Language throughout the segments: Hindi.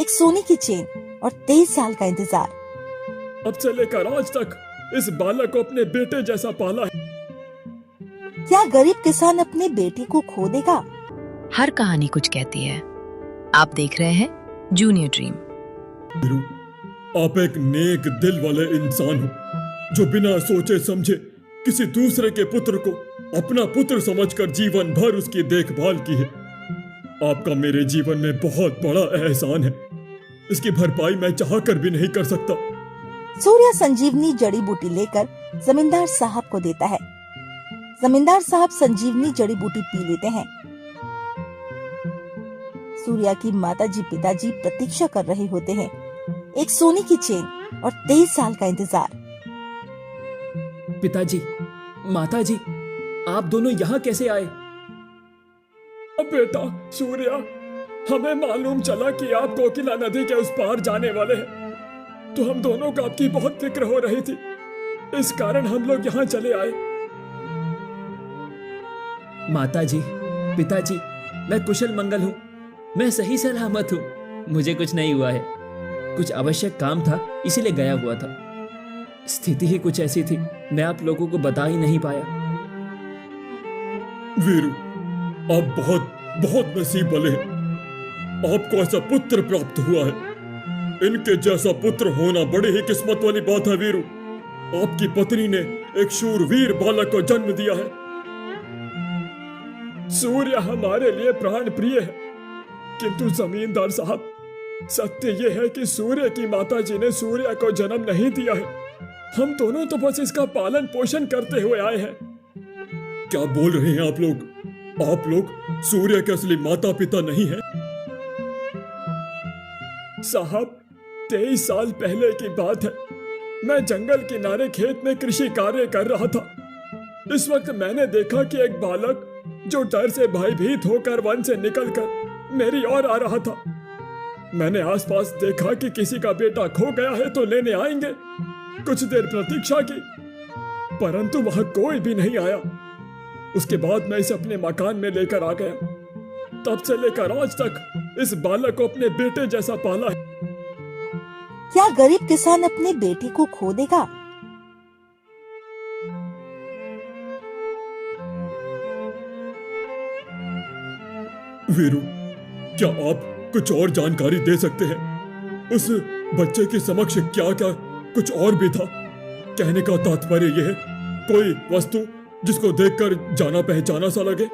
एक सोने की चेन और 23 साल का इंतजार। अब से लेकर आज तक इस बालक को अपने बेटे जैसा पाला है। क्या गरीब किसान अपने बेटे को खो देगा? हर कहानी कुछ कहती है। आप देख रहे हैं जूनियर ड्रीम। वीरू, आप एक नेक दिल वाले इंसान हो जो बिना सोचे समझे किसी दूसरे के पुत्र को अपना पुत्र समझकर जीवन भर उसकी देखभाल की है। आपका मेरे जीवन में बहुत बड़ा एहसान है। इसकी भरपाई मैं चाहकर भी नहीं कर सकता। सूर्या संजीवनी जड़ी बूटी लेकर जमींदार साहब को देता है। जमींदार साहब संजीवनी जड़ी बूटी पी लेते हैं। सूर्या की माताजी पिताजी प्रतीक्षा कर रहे होते हैं। एक सोने की चेन और 23 साल का इंतजार। पिताजी, माताजी, आप दोनों यहाँ कैसे आए? अब बेटा सूर्या, हमें मालूम चला कि आप कोकिला नदी के उस पार जाने वाले हैं, तो हम दोनों को आपकी बहुत फिक्र हो रही थी। इस कारण हम लोग यहाँ चले आए। माताजी, पिताजी, मैं कुशल मंगल हूँ। मैं सही सलामत हूँ। मुझे कुछ नहीं हुआ है। कुछ आवश्यक काम था, इसीलिए गया हुआ था। स्थिति ही कुछ ऐसी थी, मैं आप लोगों को बता ही नहीं पाया। वीरू, आप बहुत बहुत नसीब वाले हैं। आपको ऐसा पुत्र प्राप्त हुआ है। इनके जैसा पुत्र होना बड़ी ही किस्मत वाली बात है। वीरू, आपकी पत्नी ने एक शूरवीर बालक को जन्म दिया है। सूर्य हमारे लिए प्राण प्रिय है, किंतु जमींदार साहब, सत्य यह है कि सूर्य की माताजी ने सूर्य को जन्म नहीं दिया है। हम दोनों तो बस इसका पालन पोषण करते हुए आए हैं। क्या बोल रहे हैं आप लोग? आप लोग सूर्य के असली माता पिता नहीं हैं? साहब, 23 साल पहले की बात है। मैं जंगल किनारे खेत में कृषि कार्य कर रहा था। इस वक्त मैंने देखा कि एक बालक जो डर से भयभीत होकर वन से निकलकर मेरी ओर आ रहा था। मैंने आसपास देखा कि किसी का बेटा खो गया है तो लेने आएंगे। कुछ देर प्रतीक्षा की, परंतु वहां कोई भी नहीं आया। उसके बाद मैं इसे अपने मकान में लेकर आ गया। तब से लेकर आज तक इस बालक को अपने बेटे जैसा पाला है। क्या गरीब किसान अपने बेटे को खो देगा? वीरू, क्या आप कुछ और जानकारी दे सकते हैं? उस बच्चे के समक्ष क्या क्या कुछ और भी था? कहने का तात्पर्य यह है, कोई वस्तु जिसको देखकर जाना पहचाना सा लगे।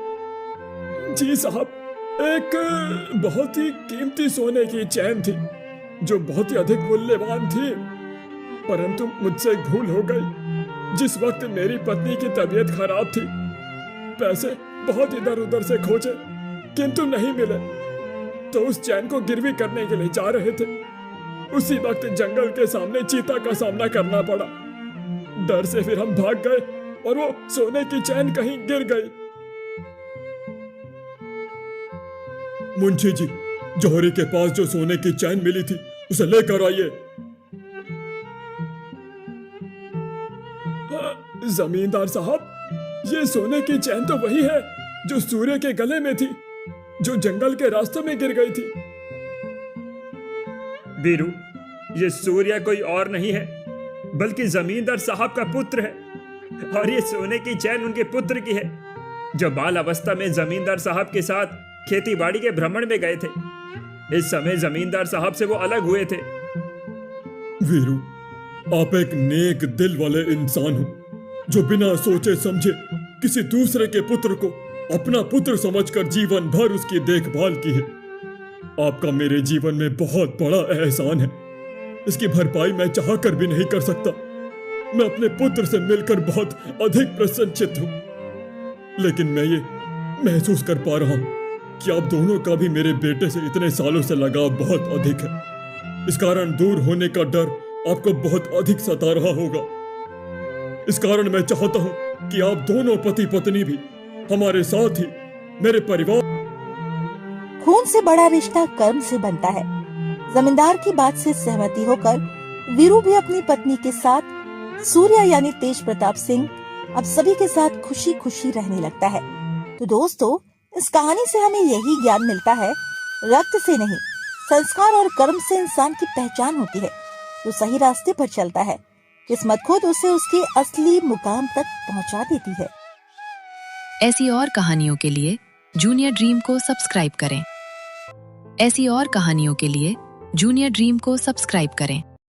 जी साहब, एक बहुत ही कीमती सोने की चैन थी जो बहुत ही अधिक मूल्यवान थी, परंतु मुझसे एक भूल हो गई। जिस वक्त मेरी पत्नी की तबीयत खराब थी, पैसे बहुत इधर उधर से खोजे किंतु नहीं मिले, तो उस चैन को गिरवी करने के लिए जा रहे थे। उसी वक्त जंगल के सामने चीता का सामना करना पड़ा। डर से फिर हम भाग गए और वो सोने की चैन कहीं गिर गई। मुंशी जी, जौहरी के पास जो सोने की चैन मिली थी उसे लेकर आइए। जमींदार साहब, ये सोने की चैन तो वही है जो सूर्य के गले में थी, जो जंगल के रास्ते में गिर गई थी। वीरू, ये सूर्य कोई और नहीं है बल्कि जमींदार साहब का पुत्र है, और ये सोने की चैन उनके पुत्र की है जो बाल अवस्था में जमींदार साहब के साथ खेतीबाड़ी के भ्रमण में गए थे। इस समय जमींदार साहब से वो अलग हुए थे। वीरू, आप एक नेक दिल वाले इंसान हो जो बिना सोचे समझे किसी दूसरे के पुत्र को अपना पुत्र समझकर जीवन भर उसकी देखभाल की है। आपका मेरे जीवन में बहुत बड़ा एहसान है। इसकी भरपाई मैं चाहकर भी नहीं कर सकता। मैं अपने पुत्र से मिलकर बहुत अधिक प्रसन्नचित्त हूं, लेकिन मैं ये महसूस कर पा रहा हूं कि आप दोनों का भी मेरे बेटे से इतने सालों से लगाव बहुत अधिक है। इस कारण दूर होने का डर आपको बहुत अधिक सता रहा होगा। इस कारण मैं चाहता हूं कि आप दोनों पति पत्नी भी हमारे साथ ही मेरे परिवार। खून से बड़ा रिश्ता कर्म से बनता है। जमींदार की बात से सहमति होकर वीरू भी अपनी पत्नी के साथ सूर्या यानी तेज प्रताप सिंह अब सभी के साथ खुशी खुशी रहने लगता है। तो दोस्तों, इस कहानी से हमें यही ज्ञान मिलता है, रक्त से नहीं संस्कार और कर्म से इंसान की पहचान होती है। जो सही रास्ते पर चलता है, किस्मत खुद उसे उसके असली मुकाम तक पहुंचा देती है। ऐसी और कहानियों के लिए जूनियर ड्रीम को सब्सक्राइब करें। ऐसी और कहानियों के लिए जूनियर ड्रीम को सब्सक्राइब करें।